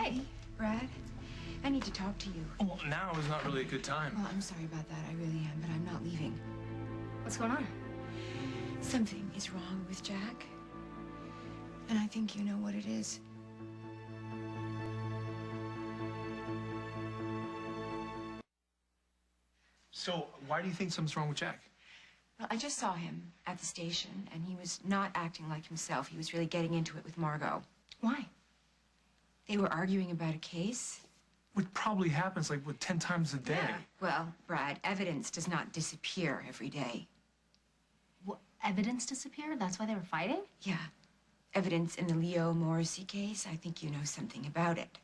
Hi, Brad. I need to talk to you. Well, now is not really a good time. Well, I'm sorry about that. I really am, but I'm not leaving. What's going on? Something is wrong with Jack. And I think you know what it is. So, why do you think something's wrong with Jack? Well, I just saw him at the station, and he was not acting like himself. He was really getting into it with Margot. Why? They were arguing about a case. What probably happens, like, 10 times a day. Yeah. Well, Brad, evidence does not disappear every day. What, evidence disappeared? That's why they were fighting? Yeah. Evidence in the Leo Morrissey case. I think you know something about it.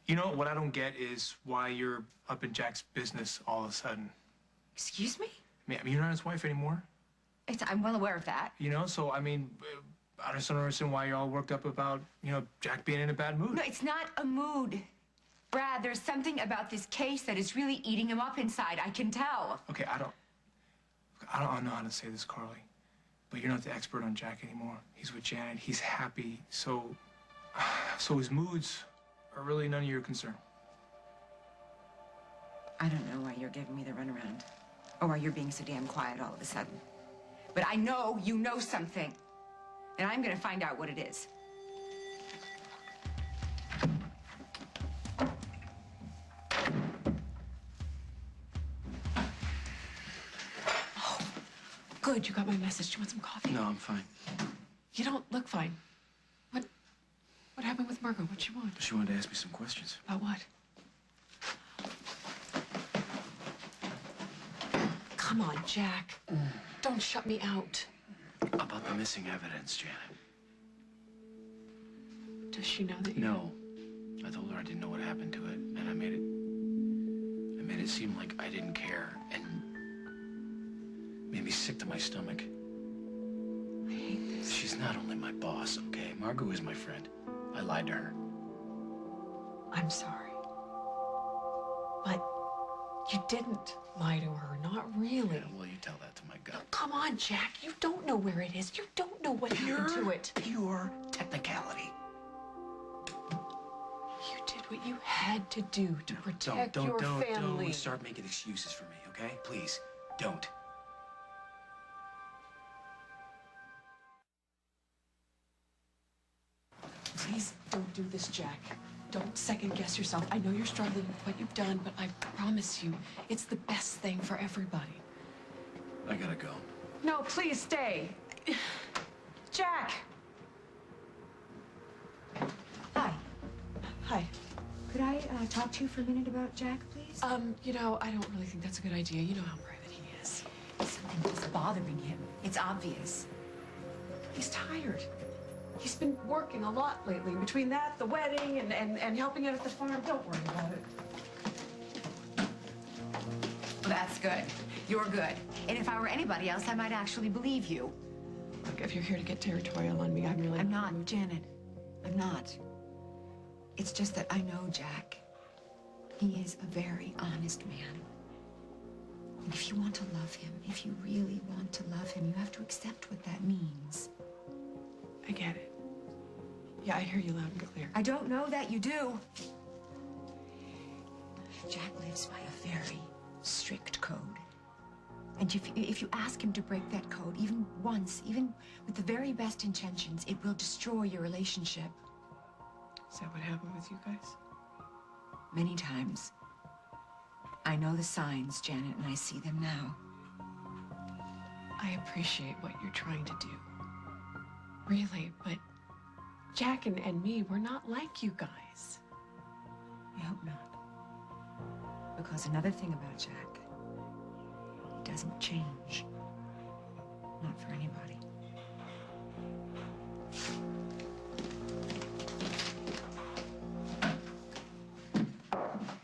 You know, what I don't get is why you're up in Jack's business all of a sudden. Excuse me? I mean, you're not his wife anymore. I'm well aware of that. You know, so, I mean, I just don't understand why you're all worked up about, Jack being in a bad mood. No, it's not a mood. Brad, there's something about this case that is really eating him up inside. I can tell. Okay, I don't know how to say this, Carly, but you're not the expert on Jack anymore. He's with Janet. He's happy. So his moods are really none of your concern. I don't know why you're giving me the runaround, or why you're being so damn quiet all of a sudden. But I know you know something, and I'm gonna find out what it is. Oh, good, you got my message. Do you want some coffee? No, I'm fine. You don't look fine. What happened with Margot? What'd she want? She wanted to ask me some questions. About what? Come on, Jack. Don't shut me out. About the missing evidence, Janet. Does she know that you... No. I told her I didn't know what happened to it, and I made it seem like I didn't care, and made me sick to my stomach. I hate this. She's not only my boss, okay? Margot is my friend. I lied to her. I'm sorry. But you didn't lie to her, not really. Yeah, well, you tell that to my gut. Come on, Jack. You don't know where it is. You don't know what happened to it. Pure technicality. You did what you had to do to protect your family. Don't start making excuses for me, okay? Please, don't. Please don't do this, Jack. Don't second-guess yourself. I know you're struggling with what you've done, but I promise you, it's the best thing for everybody. I gotta go. No, please stay. Jack! Hi. Hi. Could I talk to you for a minute about Jack, please? You know, I don't really think that's a good idea. You know how private he is. Something is bothering him. It's obvious. He's tired. He's been working a lot lately. Between that, the wedding, and helping out at the farm. Don't worry about it. Well, that's good. You're good. And if I were anybody else, I might actually believe you. Look, if you're here to get territorial on me, I'm not, Janet. I'm not. It's just that I know Jack. He is a very honest man. And if you want to love him, if you really want to love him, you have to accept what that means. I get it. Yeah, I hear you loud and clear. I don't know that you do. Jack lives by a very strict code. And if you ask him to break that code even once, even with the very best intentions, it will destroy your relationship. Is that what happened with you guys? Many times. I know the signs, Janet, and I see them now. I appreciate what you're trying to do. Really, but Jack and me, we're not like you guys. I hope not. Because another thing about Jack, he doesn't change. Not for anybody.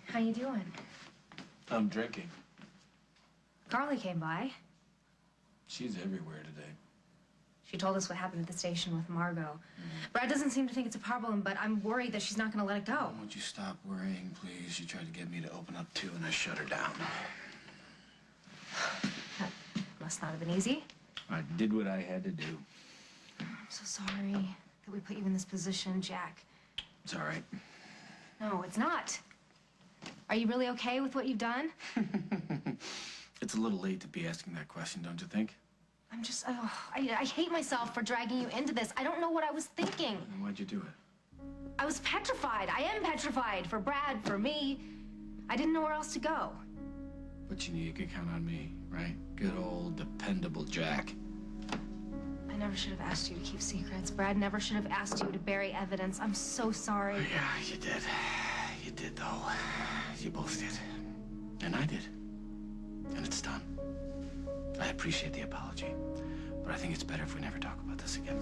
How you doing? I'm drinking. Carly came by. She's everywhere today. She told us what happened at the station with Margot. Brad doesn't seem to think it's a problem, but I'm worried that she's not going to let it go. Would you stop worrying, please? She tried to get me to open up too, and I shut her down. That must not have been easy. I did what I had to do. I'm so sorry that we put you in this position, Jack. It's all right. No, it's not. Are you really okay with what you've done? It's a little late to be asking that question, don't you think? I'm just, oh, I hate myself for dragging you into this. I don't know what I was thinking. And why'd you do it? I was petrified. I am petrified for Brad, for me. I didn't know where else to go. But you knew you could count on me, right? Good old dependable Jack. I never should have asked you to keep secrets. Brad never should have asked you to bury evidence. I'm so sorry. Yeah, you did. You did, though. You both did. And I did. And it's done. I appreciate the apology, but I think it's better if we never talk about this again.